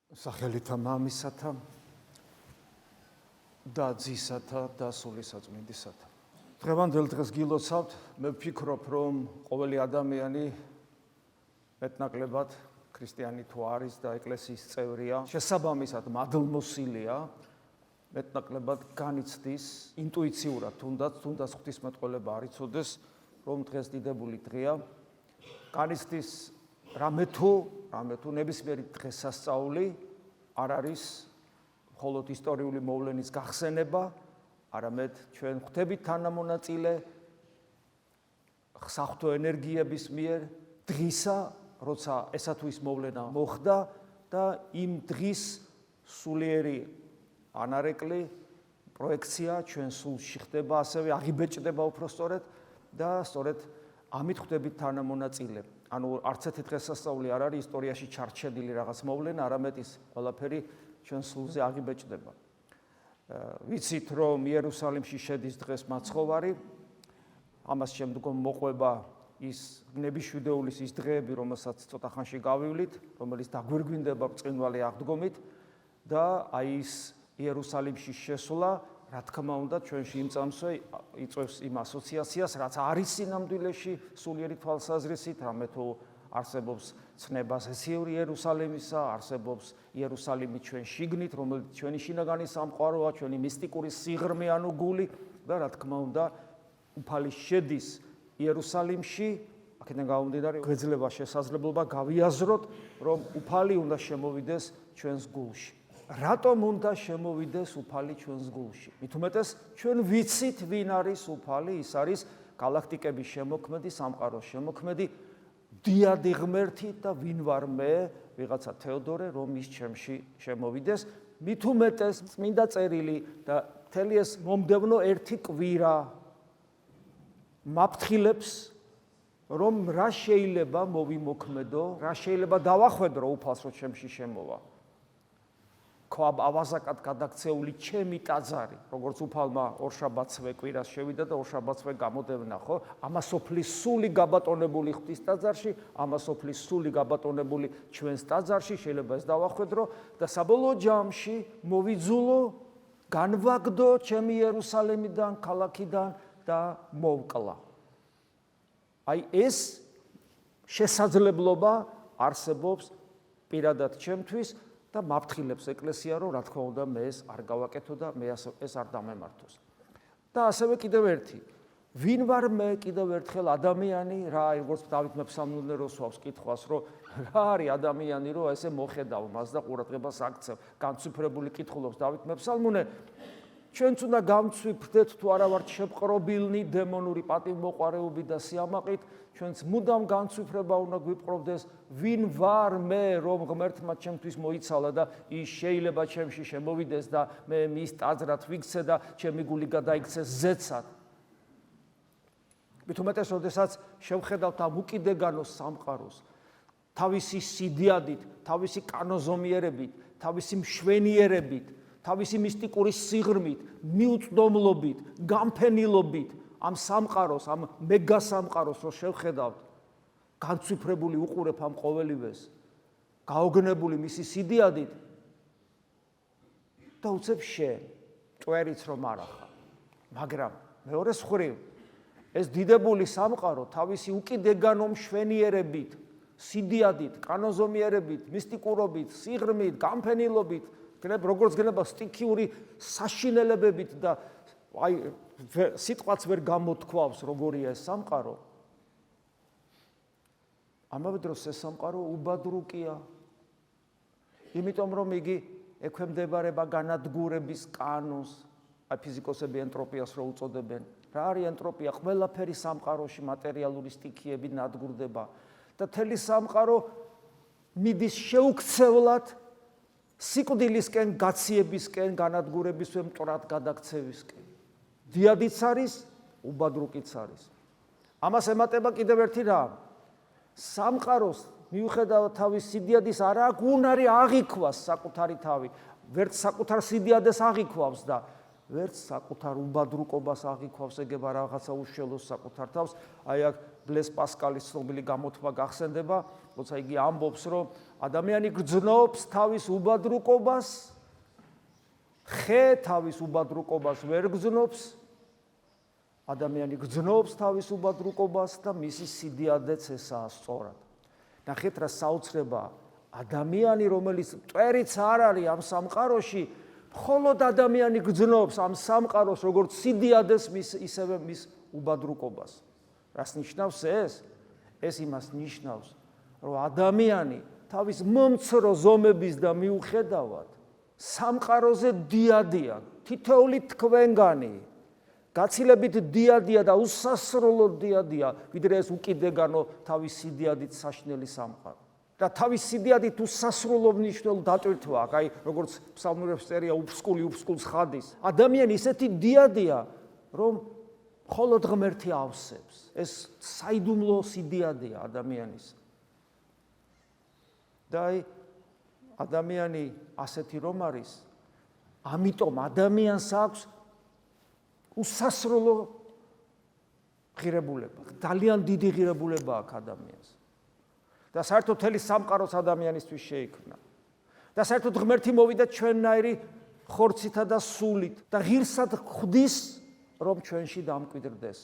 სახელითა მამისათა და ძისათა და სულისაწმინდისათა. დღევანდელ დღეს გილოცავთ, მე ვფიქრობ, რომ ყოველი ადამიანი მეტნაკლებად ქრისტიანი თუ არის და ეკლესიის წევრია, შესაბამისად მადლმოსილია, მეტნაკლებად განიცდის ინტუიციურად, თუნდაც ღვთისმეტყველება არ იცოდეს, რომ დღეს დიდებული დღეა, განიცდის რამე თუ ნებისმიერი დღესასწაული არ არის მხოლოდ ისტორიული მოვლენის გახსენება, არამედ ჩვენ ხვდებით თანამონაწილე საღვთო ენერგიების მიერ დღისა, როცა ესა თუ ის მოვლენა მოხდა და იმ დღის სულიერი ანარეკლი, პროექცია ჩვენ სულში ხდება, ასევე აღიბეჭდება უпростоრედ და სწორედ ამით ხვდებით თანამონაწილე. ანუ არც ერთი დღესასწაული არ არის ისტორიაში ჩარჩენილი რაღაც მოვლენა, არამედ ის ყველაფერი ჩვენ სულზე აღიბეჭდება. ვიცით, რომ იერუსალიმში შედის დღეს მაცხოვარი, ამას შემდგომ მოყვება ის ნებიშვიდეულის ის დღეები, რომელსაც ცოტა ხანში გავივლით, რომელიც დაგვირგვინდება ბრწყინვალე აღდგომით და აი ის იერუსალიმში შესვლა, რა თქმა უნდა, ჩვენში იმ წამსვე იწვევს იმ ასოციაციას, რაც არის სინამდვილეში სულიერი თვალსაზრისით, რამე თუ არსებობს ცნება ზესიური იერუსალიმისა, არსებობს იერუსალიმი ჩვენ შიგნით, რომელიც ჩვენი შინაგანი სამყაროა, ჩვენი მისტიკური სიღრმე ანუ გული და რა თქმა უნდა, უფალი შედის იერუსალიმში, აქედან გამომდინარე, გვეძლება შესაძლებლობა გავიაზროთ, რომ უფალი უნდა შემოვიდეს ჩვენს გულში. რატომ უნდა შემოვიდეს უფალი ჩვენს გულში? მით უმეტეს, ჩვენ ვიცით, ვინ არის უფალი, ის არის გალაქტიკების შემოქმედი, სამყაროს შემოქმედი, დიადი ღმერთი და ვინ ვარ მე, ვიღაცა თეოდორე, რომ ის ჩემში შემოვიდეს. მით უმეტეს, წმინდა წერილი და მთელი ეს მომდევნო ერთი კვირა მაფრთხილებს, რომ რა შეიძლება მოვიმოქმედო, რა შეიძლება დავახვედრო უფალს, რომ ჩემში შემოვა. ქვაბ ავაზაკად გადაქცეული ჩემი ტაძარი, როგორც უფალმა ორშაბათსვე კვირას შევიდა და ორშაბათსვე გამოდევნა, ხო? ამასოფლის სული გაბატონებული ღვთის ტაძარში, ამასოფლის სული გაბატონებული ჩვენს ტაძარში, შეიძლება ეს დავახვედრო და საბოლოო ჯამში მოვიძულო, განვაგდო ჩემი იერუსალიმიდან, ქალაქიდან და მოვკლა. აი ეს შესაძლებლობა არსებობს პირადად ჩემთვის და მაფრთხილებს ეკლესია, რომ რა თქმა უნდა მე ეს არ გავაკეთო და მე ეს არ დამემართოს. და ასევე კიდევ ერთი, ვინ ვარ მე კიდევ ერთხელ ადამიანი, რა როგორც დავით მეფსალმუნე როსვავს კითხვას, რომ რა არის ადამიანი, რომ ესე მოხედავ მას და ყურადღებას აქცევ, განცვიფრებული კითხულობს დავით მეფსალმუნე, ჩვენც უნდა გამცვიფრდეთ თუ არა ვართ შეპყრობილნი დემონური პატივმოყვარეობით და სიამაყით, ჩვენც მუდამ განცვიფრება უნდა გვიპყრობდეს, ვინ ვარ მე, რომ ღმერთმა ჩემთვის მოიცალა და ის შეიძლება ჩემში შემოვიდეს და მე მის ტაძრად ვიქცე და ჩემი გული გადაიქცეს ზეცად. მით უმეტეს, როდესაც შევხედავთ ამ უკიდეგანოს სამყაროს, თავისი სიდიადით, თავისი კანონზომიერებით, თავისი მშვენიერებით, თავისი მისტიკური სიღრმით, მიუწვდომლობით, გამფენილობით, ამ სამყაროს, ამ მეგასამყაროს, რო შევხედავთ, განცვიფრებული უყურებ ამ ყოველივეს, გაოგნებული მისი სიდიადით და უცებ შენ, წვერიც რომ არ ახარ. მაგრამ მეორე მხრივ, ეს დიდებული სამყარო თავისი უკიდეგანო მშვენიერებით, სიდიადით, კანონზომიერებით, მისტიკურობით, სიღრმით, გამფენილობით, როგორც გნება სტიქიური საშინელებებით და აი სიტყვაც ვერ გამოთქვავს, როგორია ეს სამყარო. ამავე დროს ეს სამყარო უბადრუკია. იმიტომ რომ იგი ექვემდებარება განადგურების კანონს, აი ფიზიკოსები ენტროპიას რო უწოდებენ. რა არის ენტროპია? ყველაფერი სამყაროში მატერიალური სტიქიები ნადგურდება და მთელი სამყარო მიდის შეუქცევლად სიკვდილისკენ, გაციებისკენ, განადგურებისკენ, მტრად გადაქცევისკენ. დიადიც არის, უბადრუკიც არის. ამას ემატება კიდევ ერთი რამ. სამყაროს მიუხედავად თავის სიდიადის არ აქვს უნარი აღიქვას საკუთარი თავი. ვერც საკუთარ სიდიადეს აღიქვავს და ვერც საკუთარ უბადრუკობას აღიქვავს, ეგება რაღაცა უშველოს საკუთარ თავს. აი აქ ბლეს პასკალის ცნობილი გამოთქმა გახსენდება, როცა იგი ამბობს, რომ ადამიანი გრძნობს თავის უბადრუკობას, ხე თავის უბადრუკობას ვერ გრძნობს, ადამიანი გრძნობს თავის უბადრუკობას და მისი სიდიადეც ესაა სწორად. ნახეთ რა საოცრება, ადამიანი, რომელიც მტვერიც არ არის ამ სამყაროში, მხოლოდ ადამიანი გრძნობს ამ სამყაროს როგორც სიდიადეს ისევე მის უბადრუკობას. რას ნიშნავს ეს? ეს იმას ნიშნავს, რომ ადამიანი თავის მომცრო ზომების და მიუხედავად სამყაროზე დიადია, თითოეული თქვენგანი, გაცილებით დიადია და უსასრულოდ დიადია, ვიდრე ეს უკიდეგანო თავის სიდიადით საშნელი სამყარო. და თავის სიდიადით უსასრულო მნიშვნელო დატვირთვა აქვს, აი როგორც ფსალმურებს წერია უფსკულს ხადის. ადამიანი ისეთი დიადია, რომ მხოლოდ ღმერთი ავსებს. ეს საიდუმლო სიდიადია ადამიანის. და აი ადამიანი ასეთი რომ არის, ამიტომ ადამიანს აქვს უსასრულო ღირებულება, ძალიან დიდი ღირებულება აქვს ადამიანს. და საერთოდ მთელი სამყაროს ადამიანისთვის შეიქმნა. და საერთოდ ღმერთი მოვიდა ჩვენნაირი ხორცითა და სულით და ღირსად ხვდის, რომ ჩვენში დამკვიდრდეს.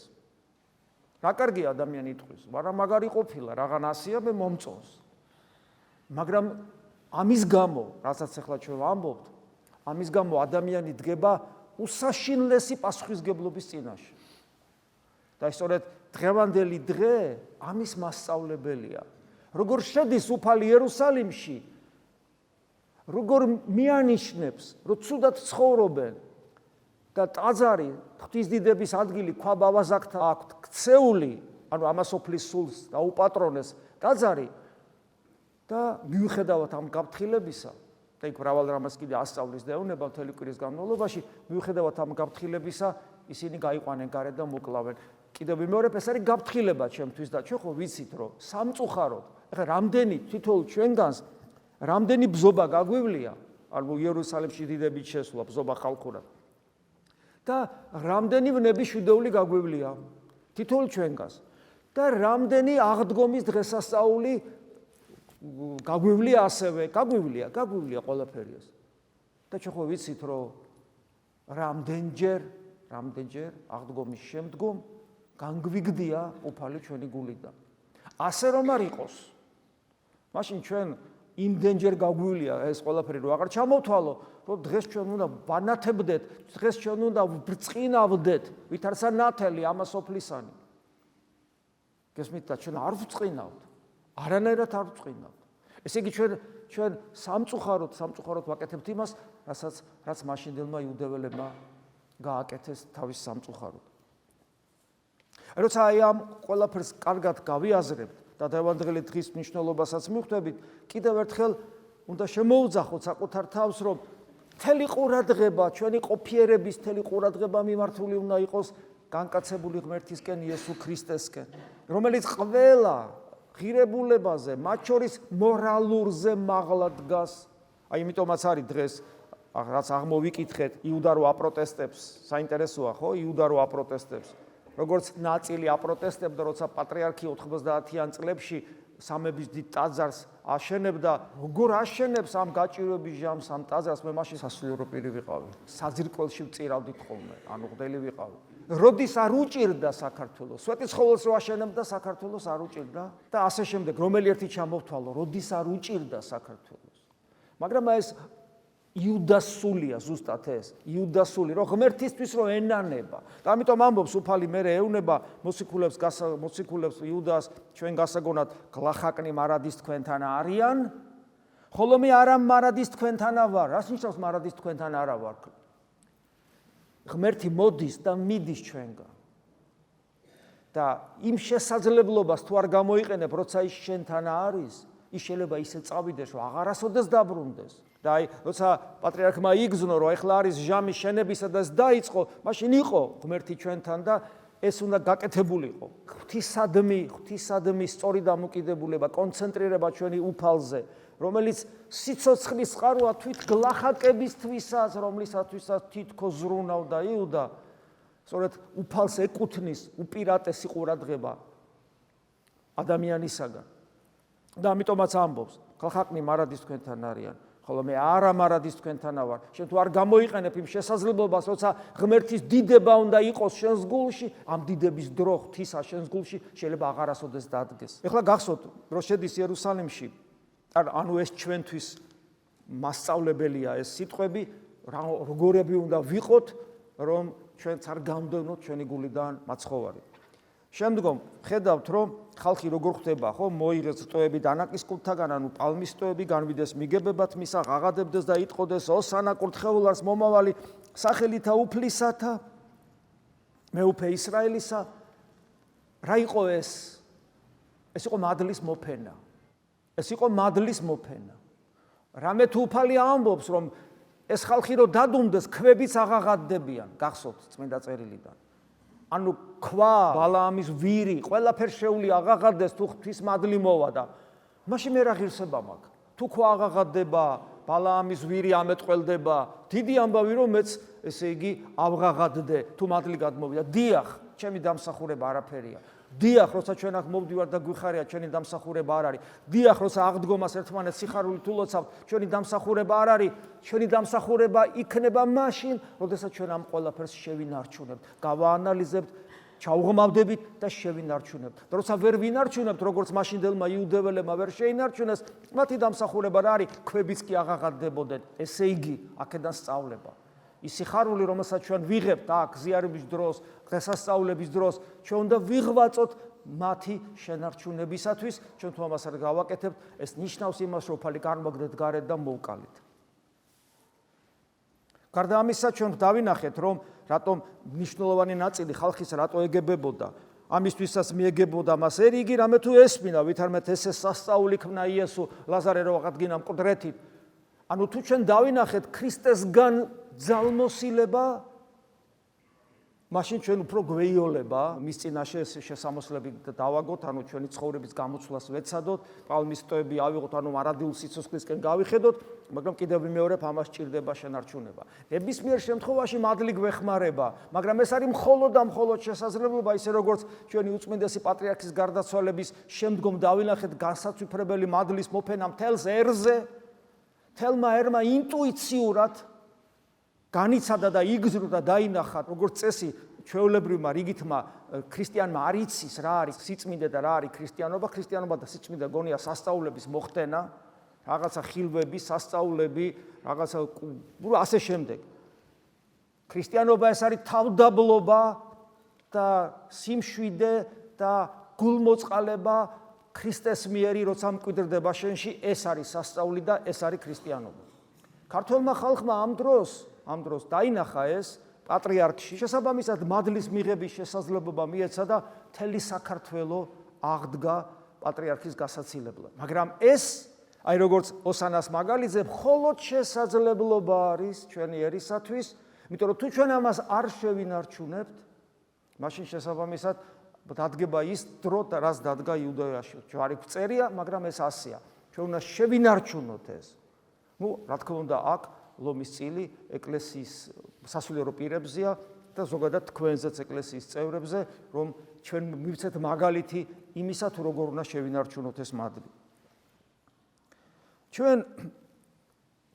რა კარგია ადამიანი იტყვის, მაგრამ მაგარი ყოფილა, რაღაცია მე მომწონს. მაგრამ ამის გამო, რასაც ახლა ჩვენ ვამბობთ, ამის გამო ადამიანი დგება უსაშინლესი პასუხისგებლობის წინაშე. და სწორედ დღევანდელი დღე ამის მასწავლებელია. როგორ შედის უფალი იერუსალიმში, როგორ მიანიშნებს, რომ ცუდად ცხოვრობენ და ტაძარი, ღვთისდიდების ადგილი ქვაბავაზაკთა აქვთ ქცეული, ანუ ამასოფლის სულს დაუპატრონეს ტაძარი და მიუხედავად ამ გაფრთხილებისა, და იქ მრავალ რამას კიდე ასწავლის და ეუბნება მთელი კვირის განმავლობაში, მიუხედავად ამ გაფრთხილებისა, ისინი გაიყვანენ გარეთ და მოკლავენ. კიდევ ვიმეორებ, ეს არის გაფრთხილება ჩემთვის და ჩვენ ხო ვიცით, რომ სამწუხაროდ, ეხლა რამდენი თითოეულ ჩვენგანს რამდენი ბზობა გაგვივლია, ანუ იერუსალიმში დიდებით შესვლა, ბზობა ხალხურად. და რამდენი ვნების შვიდეული გაგვივლია თითოეულ ჩვენგანს. და რამდენი აღდგომის დღესასწაული გაგვივლია ასევე, გაგვივლია ყველაფერი ეს. და ჩვენ ხო ვიცით, რომ რამდენჯერ აღდგომის შემდგომ განგვიგდია უფალი ჩვენი გულიდან. ასე რომ არ იყოს, მაშინ ჩვენ იმდენჯერ გაგვივლია ეს ყველაფერი, რომ აღარ ჩამოვთვალო, რომ დღეს ჩვენ უნდა ვანათებდეთ, დღეს ჩვენ უნდა ვრწყინავდეთ, ვითარცა ნათელი ამასოფლისანი. გესმით და ჩვენ არ ვწყინავთ, არანაირად არ ვწყინავთ. ესე იგი ჩვენ სამწუხაროდ ვაკეთებთ იმას, რაც მაშინდელმა იუდეველებმა გააკეთეს თავის სამწუხაროდ. როცა აი ამ ყველაფერს კარგად გავიაზრებთ და დღევანდელი დღის მნიშვნელობასაც მივხვდებით, კიდევ ერთხელ უნდა შემოუძახოთ საკუთარ თავს, რომ მთელი ყურადღება, ჩვენი ყოფიერების მთელი ყურადღება მიმართული უნდა იყოს განკაცებული ღმერთისკენ, იესო ქრისტესკენ, რომელიც ყველა ღირებულებაზე, მათ შორის მორალურზე მაღლა დგას. აი იმიტომაც არის დღეს, რაც აღმოვიკითხეთ, იუდა რო აპროტესტებს, საინტერესოა, ხო? იუდა რო აპროტესტებს. როგორც ნაწილი აპროტესტებდა, როცა პატრიარქი 90-იან წლებში სამების დიდ ტაძარს აშენებდა, როგორ აშენებს ამ გაჭირვების ჟამს ამ ტაძარს, მე მაშინ სასულიერო პირი ვიყავი. საძირკველში ვწირავდით ხოლმე, ანუ ღდელი ვიყავი. როდის არ უჭირდა საქართველოს, სვეტიცხოველს რო აშენებდა საქართველოს არ უჭირდა და ასე შემდეგ, რომელი ერთი ჩამოვთვალო, როდის არ უჭირდა საქართველოს. მაგრამ ეს იუდასულია ზუსტად ეს, იუდასული, რომ ღმერთისთვის რო ენანება. და ამიტომ ამბობს უფალი მერე ეუბნება მოციქულებს იუდას, ჩვენ გასაგონად გლახაკნი მარადის თქვენთან არიან, ხოლო მე არა მარადის თქვენთანა ვარ. რას ნიშნავს მარადის თქვენთან არა ვარ? ღმერთი მოდის და მიდის ჩვენგან. და იმ შესაძლებლობას თუ არ გამოიყენებ, როცა ის შენთან არის, ის შეიძლება ისე წავიდეს, რომ აღარასოდეს დაბრუნდეს. და აი, როცა პატრიარქმა იგზნო, რომ ეხლა არის ჟამი შენებისა და ეს დაიწყო, მაშინ იყო ღმერთი ჩვენთან და ეს უნდა გაკეთებულიყო. ღვთისადმი სწორი დამოკიდებულება, კონცენტრირება ჩვენი უფალზე, რომელიც სიცოცხლის წყაროა თვით გლახაკებისთვისაც, რომლისათვისაც თითქოს ზრუნავდა იუდა, სწორედ უფალს ეკუთვნის უპირატესი ყურადღება. ადამიანისაგან. და ამიტომაც ამბობს, ხალხაკნი მარადის თქვენთან არიან, ხოლო მე არა მარადის თქვენთანა ვარ. შენ თუ არ გამოიყენებ იმ შესაძლებლობას, როცა ღმერთის დიდება უნდა იყოს შენს გულში, ამ დიდების დრო ღვთისა შენს გულში შეიძლება აღარასოდეს დადგეს. ეხლა გახსოვთ, რომ შედის იერუსალიმში, ანუ ეს ჩვენთვის მასწავლებელია ეს სიტყვები, როგორები უნდა ვიყოთ, რომ ჩვენც არ გამდევნოთ ჩვენი გულიდან მაცხოვარი. შემდგომ ხედავთ, რომ ხალხი როგორ ხდება, ხო, მოიღეს რტოები დანაკის კულთაგან, ანუ პალმის რტოები, განვიდეს მიგებებად მისა, ღაღადებდეს და იტყოდეს ოსანა კურთხეულას მომავალი სახელითა უფლისათა, მეუფე ისრაელისა. რა იყო ეს? ეს იყო მადლის მოფენა. ეს იყო მადლის მოფენა. რამე თუ უფალი ამბობს, რომ ეს ხალხი რო დადუმდეს, ქვებიც აღაღადდებიან, გახსოვთ წმინდა წერილიდან. ანუ ქვა, ბალაამის ვირი, ყველაფერ შეული აღაღადდეს, თუ ღვთის მადლი მოვა და მაშინ მე რა ღირსება მაქვს? თუ ქვა აღაღადდება, ბალაამის ვირი ამეტყველდება, დიდი ამბავი რომ მეც ესე იგი ავღაღადდე, თუ მადლი გადმოვიდა. დიახ, ჩემი დამსახურება არაფერია. დიახ, როცა ჩვენ აქ მოვდივართ და გვიხარია, ჩვენი დამსახურება არ არის. დიახ, როცა აღდგომას ერთმანეთს სიხარულით ულოცავთ, ჩვენი დამსახურება არ არის. ჩვენი დამსახურება იქნება მაშინ, როდესაც ჩვენ ამ ყველაფერს შევინარჩუნებთ, გავაანალიზებთ, ჩაუღმავდებით და შევინარჩუნებთ. და როცა ვერ ვინარჩუნებთ, როგორც მაშინდელმა იუდეველებმა ვერ შეინარჩუნეს, მათი დამსახურება რა არის? ქვებიც კი აღაღადდებოდნენ. ესე იგი, აქედან სწავლება. ის სიხარული, რომელსაც ჩვენ ვიღებთ აქ ზიარების დროს, დღესასწაულების დროს, ჩვენ უნდა ვიღვაწოთ მათი შენარჩუნებისათვის, ჩვენ თუ ამას არ გავაკეთებთ, ეს ნიშნავს იმას, რომ უფალი წარმოგდეთ გარეთ და მოვკალით. გარდა ამისა, ჩვენ დავინახეთ, რომ რატომ მნიშვნელოვანი ნაწილი ხალხის რატო ეგებებოდა, ამისთვისაც მიეგებოდა მას ერიგი, რამე თუ ესმინა, ვითარმეთ ესე სასწაული ქმნა იესო ლაზარე რო აღადგინა მკვდრეთით. ანუ თუ ჩვენ დავინახეთ ქრისტესგან ძალმოსილება, მაშინ ჩვენ უფრო გვეიოლება მის წინაშე შესამოსლები დავაგოთ, ანუ ჩვენი ცხოვრების გამოცვლას ვეცადოთ, პალმის რტოები ავიღოთ, ანუ მარადილ სიცოცხლისკენ გავიხედოთ, მაგრამ კიდევ ვიმეორებ, ამას სჭირდება შენარჩუნება. ნებისმიერ შემთხვევაში მადლი გვეხმარება, მაგრამ ეს არის მხოლოდ და მხოლოდ შესაძლებლობა, ისე როგორც ჩვენი უწმინდესი პატრიარქის გარდაცვალების შემდგომ დავინახეთ განსაცვიფრებელი მადლის მოფენა მთელს ერზე, თელმა ერმა ინტუიციურად განიცადა და იგზრდა დაინახა, როგორც წესი ჩვეულებრივმა რიგითმა ქრისტიანმა არ იცის რა არის სიწმინდე და რა არის ქრისტიანობა. ქრისტიანობა და სიწმინდე გონია სასწაულების მოხდენა, რაღაცა ხილვები, სასწაულები, რაღაცა ასე შემდეგ. ქრისტიანობა ეს არის თავდაბლობა და სიმშვიდე და გულმოწყალება ქრისტეს მიერი, როცა მკვიდრდება შენში, ეს არის სასწაული და ეს არის ქრისტიანობა. ქართველმა ხალხმა ამ დროს დაინახა ეს პატრიარქში, შესაბამისად მადლის მიღების შესაძლებლობა მიეცა და მთელი საქართველო აღდგა პატრიარქის გასაცილებლად. მაგრამ ეს, აი როგორც ოსანას მაგალითზე, მხოლოდ შესაძლებლობა არის ჩვენი ერისათვის, იმიტომ რომ თუ ჩვენ ამას არ შევინარჩუნებთ, მაშინ შესაბამისად დადგება ის დრო, რაც დადგა იუდეაში. ჯვარი გვწერია, მაგრამ ეს ასეა. ჩვენ უნდა შევინარჩუნოთ ეს. რა თქმა უნდა, აქ ლომის წილი ეკლესიის სასულიერო პირებზეა და ზოგადად თქვენზეც ეკლესიის წევრებზე, რომ ჩვენ მივცეთ მაგალითი იმისა, თუ როგორ უნდა შევინარჩუნოთ ეს მადლი. ჩვენ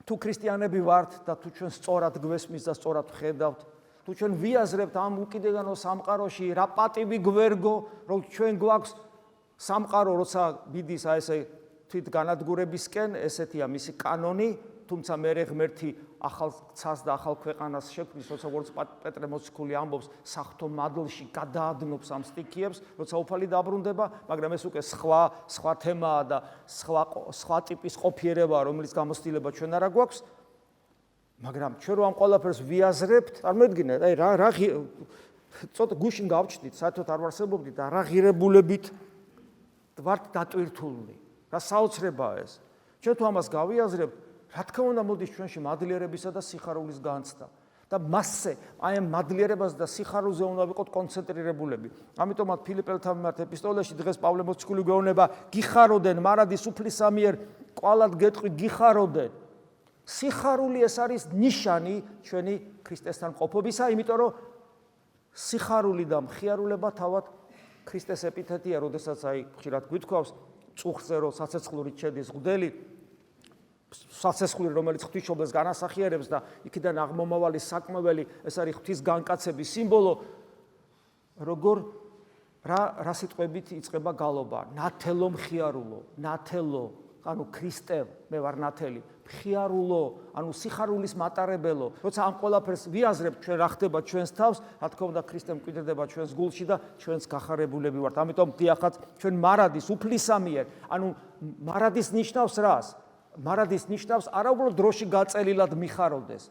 თუ ქრისტიანები ვართ და თუ ჩვენ სწორად გვესმის და სწორად ვხედავთ, თუ ჩვენ ვიაზრებთ ამ უკიდეგანო სამყაროში რა პატივი გვერგო, რომ ჩვენ გვაქვს სამყარო, როცა მიდის ესე თვით განადგურებისკენ, ესეთია მისი კანონი, თუმცა მერე ღმერთი ახალ ცას და ახალ ქვეყანას შექმნის, როცა როგორც პეტრე მოციქული ამბობს, საღვთო მადლში გადაადნობს ამ სტიქიებს, როცა უფალი დაბრუნდება, მაგრამ ეს უკვე სხვა თემაა და სხვა ტიპის ყოფიერებაა, რომელიც გამოცდილება ჩვენ არა გვაქვს. მაგრამ ჩვენ რომ ამ ყველაფერს ვიაზრებთ, წარმოიდგინეთ, აი რა ცოტა გუშინ გავჩნდით, საერთოდ არ ვარსებობდით და რა ღირებულებით ვართ დატვირთულნი. რა საოცრებაა ეს. ჩვენ თუ ამას გავიაზრებთ, რა თქმა უნდა მოდის ჩვენში მადლიერებისა და სიხარულის განცდა და მასზე აი ამ მადლიერებას და სიხარულზე უნდა ვიყოთ კონცენტრირებულები. ამიტომაც ფილიპელთა მიმართ ეპისტოლეში დღეს პავლე მოციქული გვეუბნება, გიხაროდენ მარადის უფლისა მიერ ყვალად გეტყვით გიხაროდენ. სიხარული ეს არის ნიშანი ჩვენი ქრისტესთან ყოფობისა, იმიტომ რომ სიხარული და მხიარულება თავად ქრისტეს ეპითეტია, როდესაც აი ხშირად გვითქვავს წუხზე რო საცეცხლურით შედის ღდელი, საცეცხლური რომელიც ღვთისმშობლებს განასახიერებს და იქიდან აღმომავალი საკმეველი, ეს არის ღვთის განკაცების სიმბოლო, როგორ რა სიტყვებით იწყება გალობა, ნათელო მხიარულო, ნათელო, ანუ ქრისტე, მე ვარ ნათელი, მხიარულო, ანუ სიხარულის მატარებელო. როცა ამ ყველაფერს ვიაზრებთ, ჩვენ რა ხდება ჩვენს თავს, რა თქმა უნდა ქრისტე მკვიდრდება ჩვენს გულში და ჩვენს გახარებულები ვართ. ამიტომ დიახაც ჩვენ მარადის უფლისამიერ, ანუ მარადის ნიშნავს რას? მარადის ნიშნავს არა უბრალოდ დროში გაწელილად მიხარობდეს,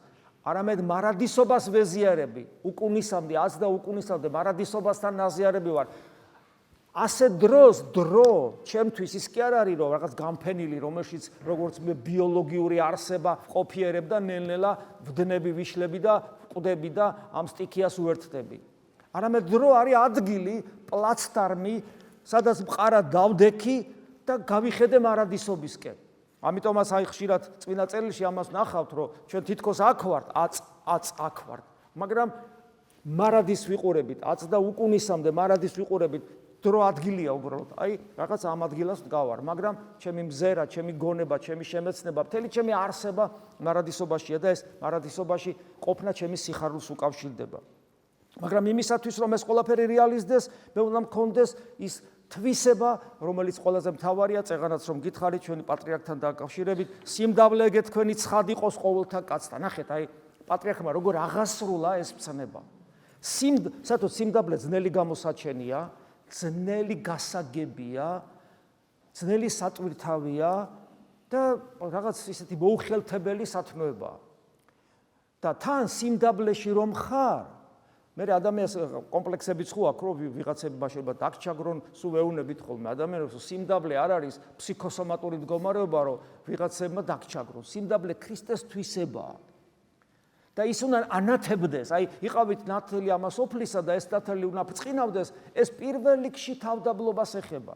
არამედ მარადისობას ვეზიარები, უკუნისამდე, აც და უკუნისამდე მარადისობასთან ნაზიარები ვარ. ასე დრო ჩემთვის ის კი არ არის რომ რაღაც გამფენილი, რომელშიც როგორც მე ბიოლოგიური არსება ყოფიერებ და ნელ-ნელა ვდნები, ვიშლები და ვკვდები და ამ სტიქიას უერთდები. არამედ დრო არის ადგილი, პლაცდარმი, სადაც მყარა დავდექი და გავიხედე მარადისობისკენ. ამიტომაც აი ხშირად წმინდა წერილში ამას ნახავთ, რომ ჩვენ თითქოს აქ ვართ, აქ ვართ, მაგრამ მარადის ვიყურებით, აც და უკუნისამდე მარადის ვიყურებით, დრო ადგილია უბრალოდ. აი რაღაც ამ ადგილას ვდგავარ, მაგრამ ჩემი მზერა, ჩემი გონება, ჩემი შემეცნება, მთელი ჩემი არსება მარადისობაშია და ეს მარადისობაში ყოფნა ჩემი სიხარულს უკავშირდება. მაგრამ იმისათვის რომ ეს ყველაფერი რეალიზდეს, მე უნდა მქონდეს ის თვისება, რომელიც ყველაზე მთავარია, წეღანაც რომ გითხარით ჩვენი პატრიარქთან დაკავშირებით, სიმდაბლეგე თქვენი ცხად იყოს ყოველთა კაცთა. ნახეთ, აი პატრიარქმა როგორ აღასრულა ეს მცნება. საერთოდ სიმდაბლე ძნელი გამოსაჩენია, ძნელი გასაგებია, ძნელი სატვირთავია და რაღაც ისეთი მოუხელთებელი სათნოებაა. და თან სიმდაბლეში რომ ხარ, მე ადამიანს კომპლექსებიც ხო აქვს, რომ ვიღაცები შეიძლება დაგჩაგრონ, სულ ეუნებით ხოლმე ადამიანებს, სიმდაბლე არ არის ფსიქოსომატური მდგომარეობა, რომ ვიღაცებმა დაგჩაგრონ. სიმდაბლე ქრისტეს თვისებაა. და ის უნდა ანათებდეს, აი იყავით ნათელი ამას ოფლისა და ეს ნათელი უნდა ბრწყინავდეს, ეს პირველ რიგში თავდაბლობას ეხება.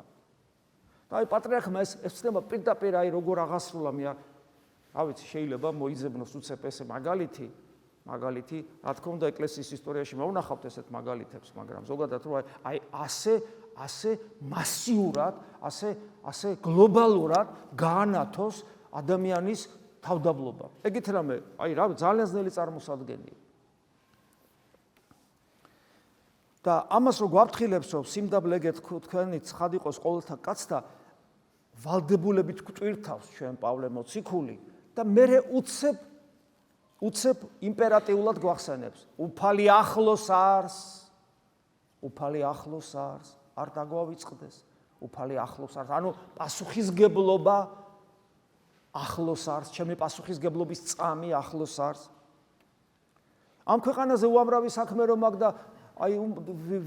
და აი პატრიარქმა ეს ცნება პირდაპირ აი როგორ აღასრულა, მე რა ვიცი, შეიძლება მოიძებნოს უცებ ესე მაგალითი, რა თქმა უნდა ეკლესიის ისტორიაში მოვნახავთ ესეთ მაგალითებს, მაგრამ ზოგადად რომ აი ასე მასიურად, ასე გლობალურად გაანათოს ადამიანის თავდაბლობა. ეგეთ რამე, აი რა ძალიან ძნელი წარმოსადგენია. და ამას რო გვაფრთხილებს, რომ სიმდაბლეგე თქვენი ცხად იყოს ყოველთა კაცთა, ვალდებულებით გვტვირთავს ჩვენ პავლე მოციქული და მე უცებ იმპერატიულად გვახსენებს. უფალი ახლოს არს, არ დაგვავიწყდეს. უფალი ახლოს არს, ანუ პასუხისგებლობა ახლოს არს, ჩემი პასუხისგებლობის წამი ახლოს არს. ამ ქვეყანაზე უამრავი საქმე რომ აქვს და აი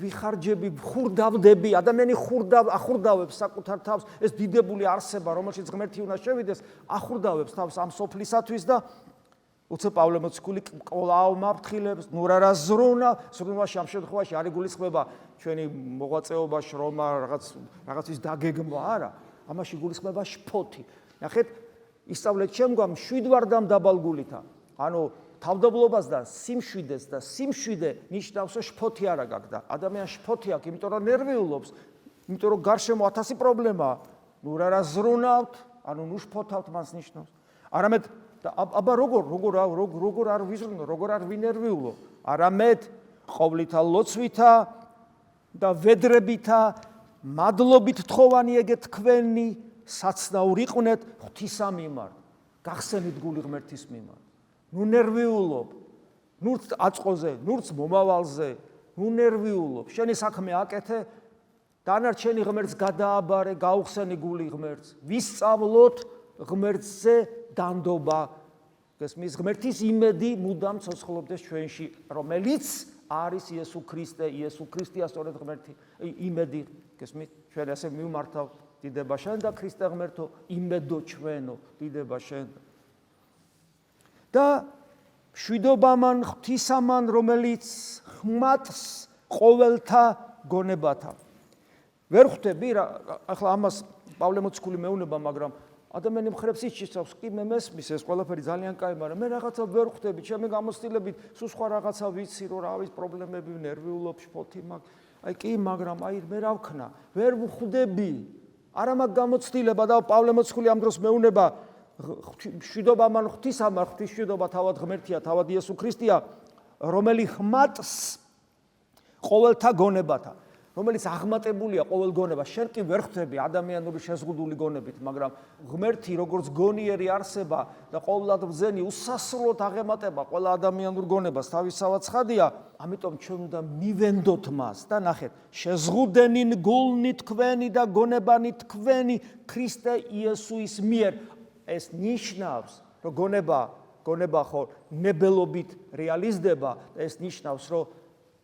ვიხარჯები, ხურდავდები, ადამიანი ახურდავებს საკუთარ თავს, ეს დიდებული არსება, რომელშიც ღმერთი უნდა შევიდეს, ახურდავებს თავს ამ სოფლისათვის და უცებ პავლე მოციქული კვლავ მაფრთხილებს, ნუ რა ზრუნვაში ამ შემთხვევაში არ იგულისხმება ჩვენი მოღვაწეობა, შრომა, რაღაცის დაგეგმვა, არა, ამაში იგულისხმება შფოთი. ნახეთ, ისწავლეთ შემდგომ მშვიდვარდამ დაბალგულითა. ანუ თავდაბლობას და სიმშვიდეს და სიმშვიდე ნიშნავს შფოთი არა გაქვს და ადამიანს შფოთი აქვს, იმიტომ რომ ნერვიულობს, იმიტომ რომ გარშემო 1000 პრობლემაა. ნუ რა ზრუნავთ, ანუ ნუ შფოთავთ მას ნიშნავს. არამედ აბა როგორ არ ვიზრუნო, როგორ არ ვინერვიულო, არამედ ყოვლითა ლოცვითა და ვედრებითა მადლობით თხოვანი ეგეთ თქვენი საცნაურ იყვნეთ ღვთისა მიმართ, გახსენით გული ღმერთის მიმართ. ნუ ნერვიულობ, ნურც აწყოზე, ნურც მომავალზე, ნუ ნერვიულობ, შენი საქმე აკეთე, დანარჩენი ღმერთს გადააბარე, გაუხსენი გული ღმერთს, ვისწავლოთ ღმერთზე დანდობა, გესმის, ღმერთის იმედი მუდამ ცოცხლობდეს ჩვენში, რომელიც არის იესო ქრისტეა სწორედ ღმერთი იმედი, გესმით, ჩვენ ასე მივმართავთ დიდება შენ და ქრისტე ღმერთო, იმედო ჩვენო, დიდება შენ. და მშვიდობამან ღვთისამან, რომელიც ხმატს ყოველთა გონებათა. ვერ ხვდები, ახლა ამას პავლე მოციქული მეუნება, მაგრამ ადამიანი მხრებს იცისავს, კი მე მესმის ეს ყველაფერი ძალიან კაი, მაგრამ მე რაღაცა ვერ ხვდები, ჩემი გამოცდილებით, სულ სხვა რაღაცა ვიცი, რომ რა არის პრობლემები, ნერვიულობ, შფოთი მაქვს. აი კი, მაგრამ აი მე რა ვქნა, ვერ ვხვდები. არა მაქვს გამოცდილება და პავლე მოციქული ამ დროს მეუნება მშვიდობა მან ღვთისამარ, ღვთის მშვიდობა თავად ღმერთია, თავად იესო ქრისტეა, რომელიც ხმატს ყოველთა გონებათა, რომელიც აღმატებულია ყოველ გონება. შენ კი ვერ ხვდები ადამიანური შეზღუდული გონებით, მაგრამ ღმერთი როგორც გონიერი არსება და ყოვლადბრძენი უსასრულოდ აღემატება ყველა ადამიანურ გონებას, თავისთავად ცხადია. ამიტომ ჩვენ უნდა მივენდოთ მას და ნახეთ, შეზღუდენინ გულნი თქვენი და გონებანი თქვენი ქრისტე იესუის მიერ. ეს ნიშნავს, რომ გონება ხო ნებელობით რეალიზდება და ეს ნიშნავს, რომ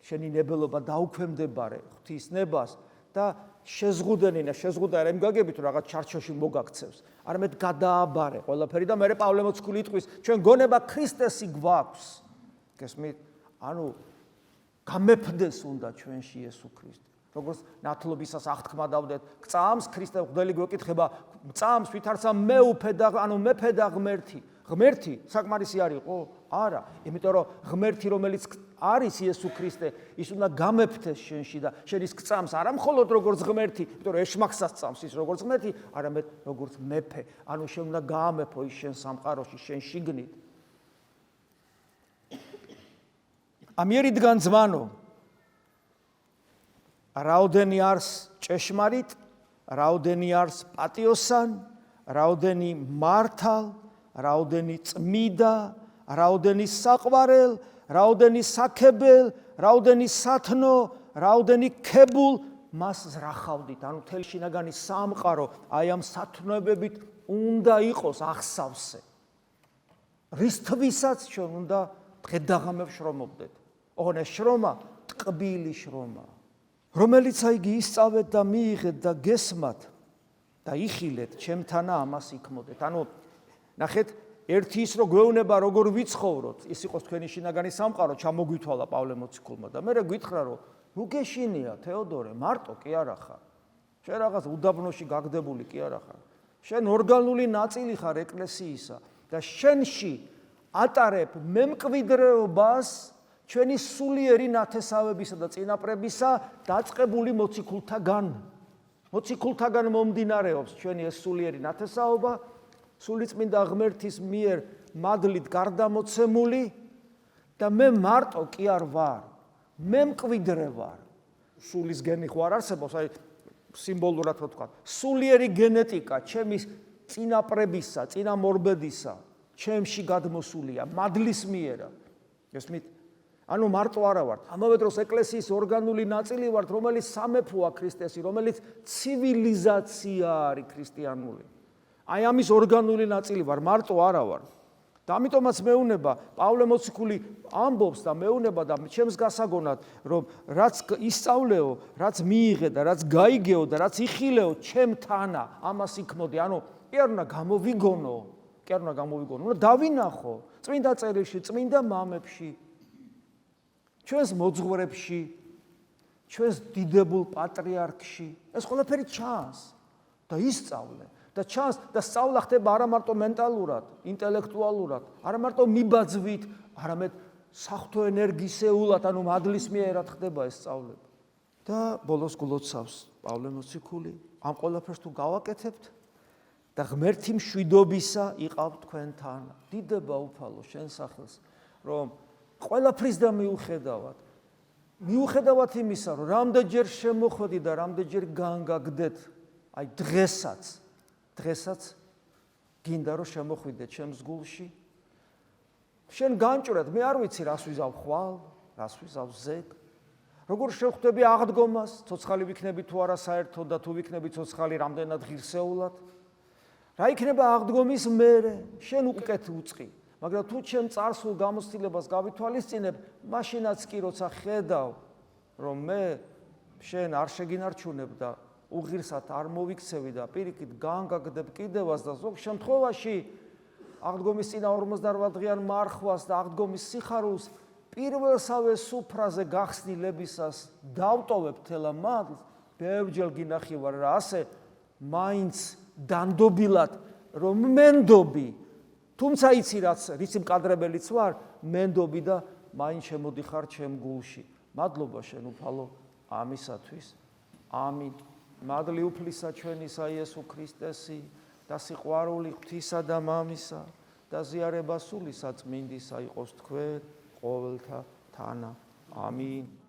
შენი ნებელობა დაუქვემდებარე ღვთის ნებას და შეზღუდენინა, შეზღუდა არ ემგაგებით, რომ რაღაც ჩარჩოში მოგაქცევს. არამედ გადააბარე ყველაფერი და მერე პავლე მოციქული იტყვის, ჩვენ გონება ქრისტესი გვაქვს. გესმით? ანუ გამეფდეს უნდა ჩვენში იესო ქრისტე. როგორც ნათლობისას აღთქმა დავდეთ, გწამს ქრისტე მღვდელი გვეკითხება, გწამს ვითარცა მეუფე და ანუ მეფე და ღმერთი. ღმერთი საკმარისი არ იყო? არა, იმიტომ რომ ღმერთი რომელიც არის იესო ქრისტე, ის უნდა გამეფთეს შენში და შენის გწამს არა მხოლოდ როგორც ღმერთი, იმიტომ რომ ეშმაკსაც წამს ის როგორც ღმერთი, არამედ როგორც მეფე. ანუ შენ უნდა გაამეფო ის შენ სამყაროში, შენ შიგნით. ამიერიდან ძმანო, რაოდენი არის ჭეშმარიტ, რაოდენი არის პატიოსან, რაოდენი მართალ, რაოდენი წმიდა, რაოდენი საყვარელ, რაოდენი საქებელ, რაოდენი სათნო, რაოდენი ქებულ, მას ზრახავდით. ანუ მთელი შინაგანი სამყარო აი ამ სათნოებებით უნდა იყოს აღსავსე. რისთვისაც ჩვენ უნდა დღედაღამებს შრომობდეთ. ოღონ ეს შრომა ტკბილი შრომა, რომელიც აიგი ისწავლეთ და მიიღეთ და გესმათ და იხილეთ, ჩემთანა ამას იქმოდეთ. ანუ ნახეთ, ერთი ის რომ გვეუბნება როგორ ვიცხოვროთ, ის იყოს თქვენი შინაგანი სამყარო, ჩამოგვითვალა პავლე მოციქულმა და მე გითხრა რომ ნუ გეშინია თეოდორე, მარტო კი არა ხარ. შენ რაღაც უდაბნოში გაგდებული კი არა ხარ. შენ ორგანული ნაწილი ხარ ეკლესიისა და შენში ატარებ მემკვიდრეობას ჩვენი სულიერი ნათესავებისა და წინაპრებისა დაწყებული მოციქულთაგან. მოციქულთაგან მომდინარეობს ჩვენი ეს სულიერი ნათესაობა, სულიწმინდა ღმერთის მიერ მადლით გარდამოცემული და მე მარტო კი არ ვარ, მე მკვიდრე ვარ. სულის გენი ხო არ არსებობს, აი სიმბოლურად რო თქვა, სულიერი გენეტიკა ჩემი წინაპრებისა, წინამორბედისა, ჩემში გადმოსულია მადლის მიერა. გესმით? ანუ მარტო არა ვარ. ამავე დროს ეკლესიის ორგანული ნაწილი ვარ, რომელიც სამეფოა ქრისტესი, რომელიც ცივილიზაცია არის ქრისტიანული. აი ამის ორგანული ნაწილი ვარ, მარტო არა ვარ. და ამიტომაც მეუნება პავლე მოციქული ამბობს და მეუნება და ჩემს გასაგონად, რომ რაც ისწავლეო, რაც მიიღე და რაც გაიგეო და რაც იხილეო, ჩემთანა ამას იქმოდი. ანუ კი არ უნდა გამოვიგონო, უნდა დავინახო წმინდა წერილში, წმინდა მამებში, ჩვენს მოძღვრებში, ჩვენს დიდებულ პატრიარქში, ეს ყველაფერი ჩანს და ისწავლე. და ჩანს და სწავლა ხდება არა მარტო მენტალურად, ინტელექტუალურად, არა მარტო მიბაძვით, არამედ საღვთო ენერგისეულად, ანუ მადლის მიერად ხდება ეს სწავლება. და ბოლოს გულოცავს პავლე მოციქული, ამ ყველაფერს თუ გავაკეთებთ და ღმერთი მშვიდობისა იყავ თქვენთან. დიდება უფალო შენ სახელს, რომ ყველაფრის და მიუხედავად იმისა, რომ რამდენჯერ შემოხვედი და რამდენჯერ განგაგდეთ, აი დღესაც გინდა რომ შემოხვიდე ჩემს გულში. შენ განჭვრეთ, მე არ ვიცი რას ვიზავ ხვალ, რას ვიზავ ზეგ. როგორ შევხვდები აღდგომას, ცოცხალი ვიქნები თუ არა საერთოდ და თუ ვიქნები ცოცხალი რამდენად ღირსეულად. რა იქნება აღდგომის მერე? შენ უკეთ უწყი. მაგრამ თუ ჩემ წარსულ გამოცდილებას გავითვალისწინებ, მაშინაც კი როცა ხედავ, რომ მე შენ არ შეგინარჩუნებ და უღირსად არ მოვიქცევი და პირიქით განგაგდებ კიდევაც და ზოგ შემთხვევაში აღდგომის წინა 48 დღიან მარხვას და აღდგომის სიხარულს პირველსავე სუფრაზე გახსნილებისას დავტოვებ თელა მადლს, ბევრჯერ გინახივარ რა ასე მაინც დანდობილად რომ მენდობი, თუმცა იცი რიცი მკადრებელიც ვარ, მენდობი და მაინც შემოდიხარ ჩემ გულში. მადლობა შენ უფალო ამისათვის. ამინ. მადლი უფლისა ჩვენისა იესო ქრისტესი და სიყვარული ღვთისა და მამისა და ზიარება სული საწმინდისა იყოს თქვენ ყოველთა თანა. ამინ.